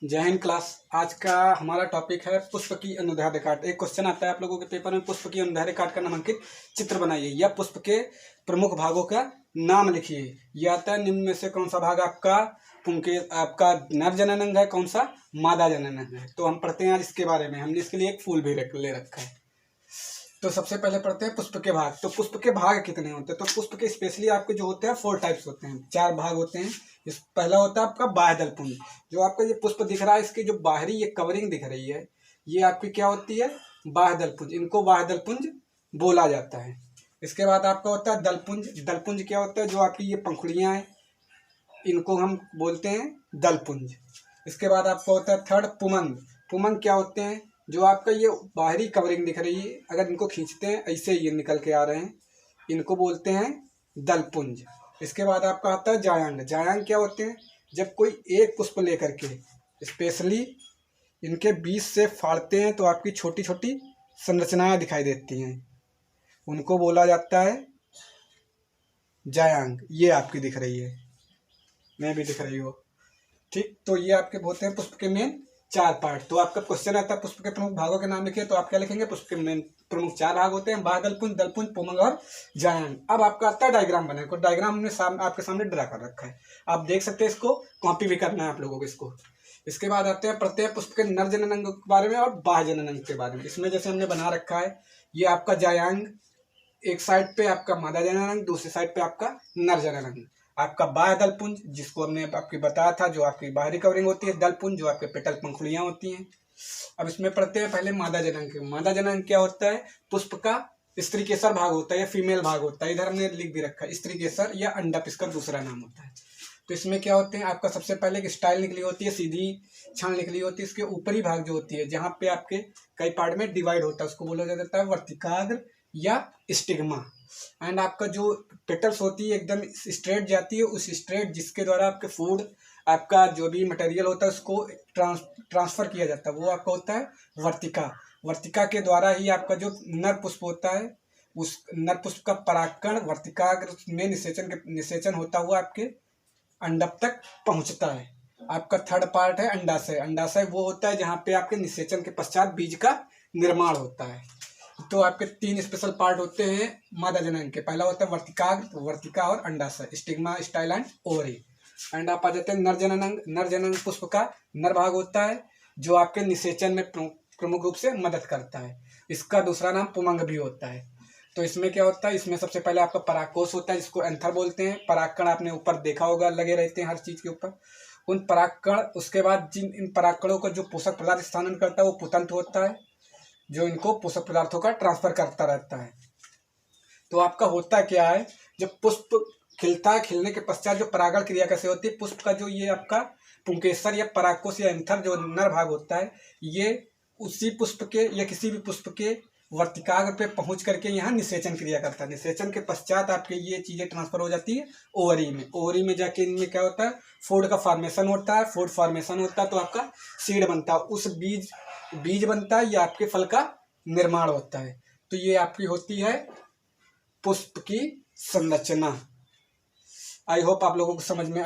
जय हिंद क्लास। आज का हमारा टॉपिक है पुष्प की अनुदैर्ध्य काट। एक क्वेश्चन आता है आप लोगों के पेपर में, पुष्प की अनुदैर्ध्य काट का नामांकित चित्र बनाइए या पुष्प के प्रमुख भागों का नाम लिखिए। यह आता है निम्न में से कौन सा भाग आपका नर जनन अंग है, कौन सा मादा जनन अंग है। तो हम पढ़ते हैं आज इसके बारे में। हमने इसके लिए एक फूल भी ले रखा है। तो सबसे पहले पढ़ते हैं पुष्प के भाग। तो पुष्प के भाग कितने होते हैं? तो पुष्प के स्पेशली आपके जो होते हैं 4 टाइप्स होते हैं, 4 भाग होते हैं। इस पहला होता है आपका बाह्य पुंज। जो आपका ये पुष्प दिख रहा है, इसकी जो बाहरी ये कवरिंग दिख रही है, ये आपकी क्या होती है? बाह्य पुंज। इनको बाह्य पुंज बोला जाता है। इसके बाद आपका होता है दलपुंज। दलपुंज क्या होता है? जो आपकी ये पंखुड़ियाँ हैं, इनको हम बोलते हैं दलपुंज। इसके बाद आपका होता है थर्ड पुमंग। पुमंग क्या होते हैं? जो आपका ये बाहरी कवरिंग दिख रही है, अगर इनको खींचते हैं ऐसे ये निकल के आ रहे हैं, इनको बोलते हैं दलपुंज। इसके बाद आपका आता है जायांग। जायांग क्या होते हैं? जब कोई एक पुष्प लेकर के स्पेशली इनके बीच से फाड़ते हैं तो आपकी छोटी छोटी संरचनाएं दिखाई देती हैं, उनको बोला जाता है जायांग। ये आपकी दिख रही है, मैं भी दिख रही हो, ठीक। तो ये आपके होते हैं पुष्प के मेन 4 पार्ट। तो आपका क्वेश्चन आता है पुष्प के प्रमुख भागों के नाम लिखिए, तो आप क्या लिखेंगे? पुष्प के मेन प्रमुख 4 भाग होते हैं, बाह्य दलपुंज, दलपुंज, पुमंग और जायांग। अब आपका आता है डायग्राम बनाने को। डायग्राम हमने आपके सामने ड्रा कर रखा है, आप देख सकते हैं। इसको कॉपी भी करना है आप लोगों को इसको। इसके बाद आते हैं प्रत्येक पुष्प के नर जनन अंग के बारे में और बाह्य जनन अंग के बारे में। इसमें जैसे हमने बना रखा है, ये आपका जायांग, एक साइड पे आपका मादा जनन अंग, दूसरी साइड पे आपका नर जनन अंग। आपका बाह्य दलपुंज, जिसको हमने आपकी बताया था, जो आपकी बाहरी कवरिंग होती है। दलपुंज, जो आपके पेटल पंखुड़ियां होती हैं। अब इसमें पढ़ते हैं पहले मादा जनन अंग। मादा जनन अंग क्या होता है? पुष्प का स्त्री केसर भाग होता है या फीमेल भाग होता है। इधर हमने लिख भी रखा है स्त्री केसर या अंडप, इसका दूसरा नाम होता है। तो इसमें क्या होते हैं? आपका सबसे पहले एक स्टाइल निकली होती है, सीधी छान निकली होती है। इसके ऊपरी भाग जो होती है, जहाँ पे आपके कई पार्ट में डिवाइड होता है, उसको बोला जाता है वर्तिकाग्र या स्टिग्मा। एंड आपका जो पेटल्स होती है एकदम स्ट्रेट जाती है, उस स्ट्रेट जिसके द्वारा आपके फूड, आपका जो भी मटेरियल होता है उसको ट्रांसफर किया जाता है, वो आपका होता है वर्तिका। वर्तिका के द्वारा ही आपका जो नर पुष्प होता है, उस नर पुष्प का परागकण वर्तिकाग्र में निषेचन होता हुआ आपके अंडप तक पहुंचता है। आपका थर्ड पार्ट है अंडाशय। अंडाशय वो होता है जहाँ पे आपके निषेचन के पश्चात बीज का निर्माण होता है। तो आपके 3 स्पेशल पार्ट होते हैं मादा जनन के। पहला होता है वर्तिकाग्र, वर्तिका और अंडाशय, stigma, style and ovary. And आप आ जाते हैं नर जनन अंग। नर जनन पुष्प का नर भाग होता है, जो आपके निषेचन में प्रमुख रूप से मदद करता है। इसका दूसरा नाम पुमंग भी होता है। तो इसमें क्या होता है? इसमें सबसे पहले आपका परागकोश होता है, जिसको एंथर बोलते हैं। परागकण आपने ऊपर देखा होगा, लगे रहते हैं हर चीज के ऊपर। उन परागकण, उसके बाद जिन इन परागकणों का जो पोषक पदार्थ स्थानांतरण करता है वो पुतंत्र होता है, जो इनको पोषक पदार्थों का ट्रांसफर करता रहता है। तो आपका होता क्या है? जब पुष्प खिलता है, खिलने के पश्चात जो परागण क्रिया कैसे होती है, पुष्प का जो ये आपका पुंकेसर या परागकोश या एंथर जो नर भाग होता है, ये उसी पुष्प के या किसी भी पुष्प के वर्तिकाग्र पे पहुंच करके यहाँ निषेचन क्रिया करता है। निषेचन के पश्चात आपके ये चीजें ट्रांसफर हो जाती है ओवरी में। ओवरी में जाके इनमें क्या होता है? फूड का फॉर्मेशन होता है। फूड फॉर्मेशन होता है तो आपका सीड बनता है, उस बीज बनता है या आपके फल का निर्माण होता है। तो ये आपकी होती है पुष्प की संरचना। आई होप आप लोगों को समझ में